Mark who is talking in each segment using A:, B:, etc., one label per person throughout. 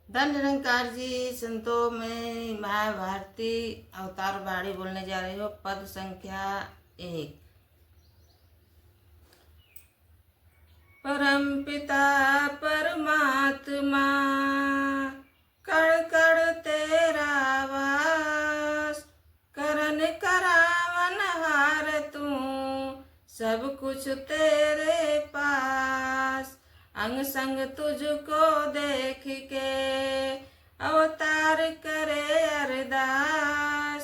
A: धन निरंकार जी संतों में महाभारती अवतार बाणी बोलने जा रही हो। पद संख्या 1। परम पिता परमात्मा कण कण तेरा वास, करन करावन हार तू सब कुछ तेरे पास। अंग संग तुझको देख के अवतार करे अरदास।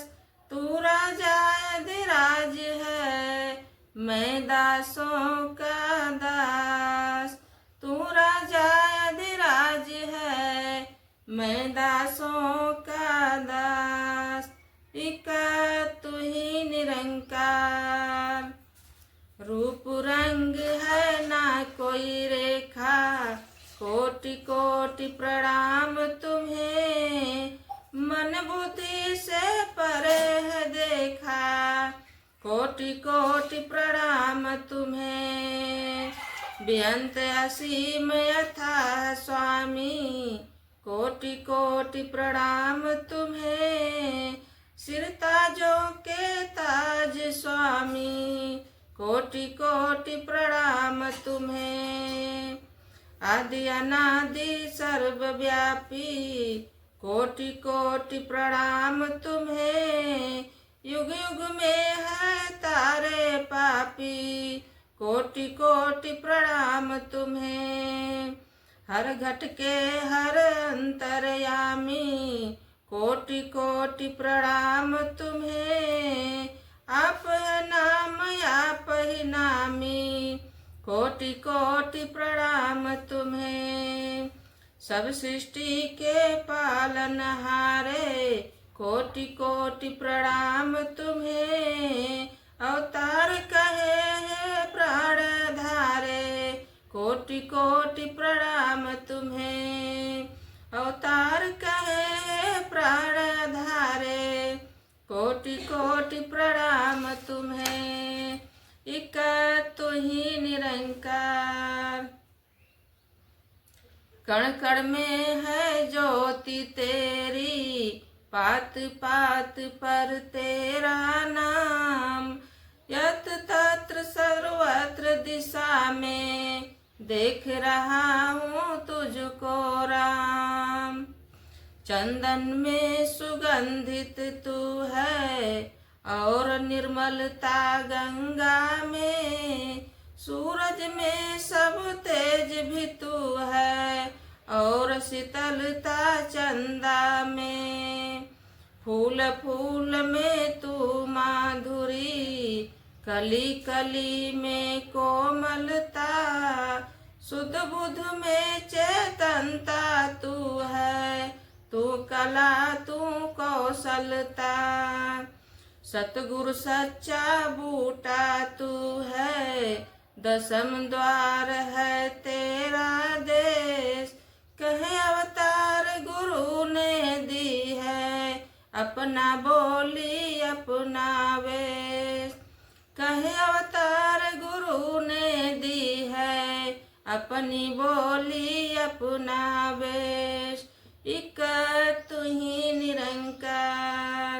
A: तू राजा अधिराज है, मैं दासों का दास। तू राजा अधिराज है, मैं दासों का दास। एक तू ही निरंकार, रूप रंग है ना कोई रेखा। कोटि कोटि प्रणाम तुम्हें, मन बुद्धि से परे है देखा। कोटि कोटि प्रणाम तुम्हें, बेअंत असीम अथाह स्वामी। कोटि कोटि प्रणाम तुम्हें, सिर ताजों के ताज स्वामी। कोटि कोटि प्रणाम तुम्हें, आदि अनादि सर्वव्यापी। कोटि कोटि प्रणाम तुम्हें, युग युग में है तारे पापी। कोटि कोटि प्रणाम तुम्हें, हर घट के हर अंतर्यामी। कोटि कोटि प्रणाम तुम्हें, आप है नाम आप ही नामी। कोटि कोटि प्रणाम तुम्हें, सब सृष्टि के पालनहारे। कोटि कोटि प्रणाम तुम्हें, अवतार कहे हैं प्राण धारे। कोटि कोटि प्रणाम तुम्हें, अवतार कहे हैं प्राण धारे। कोटि कोटि प्रणाम तुम्हें, एक तू ही निरंकार। कण कण में है ज्योति तेरी, पात पात पर तेरा नाम। यत तत्र सर्वत्र दिशा में, देख रहा हूँ तुझको राम। चंदन में सुगंधित तू है, और निर्मलता गंगा में। सूरज में सब तेज भी तू है, और शीतलता चंदा में। फूल फूल में तू माधुरी, कली कली में कोमलता। शुद्ध बुद्ध में चेतनता तू है, तू कला तू कौशलता। सतगुरु सच्चा बूटा तू है, दसम द्वार है तेरा देश। कहे अवतार गुरु ने दी है, अपना बोली अपना वेश। कहे अवतार गुरु ने दी है, अपनी बोली अपना वेश। एक तू ही निरंकार।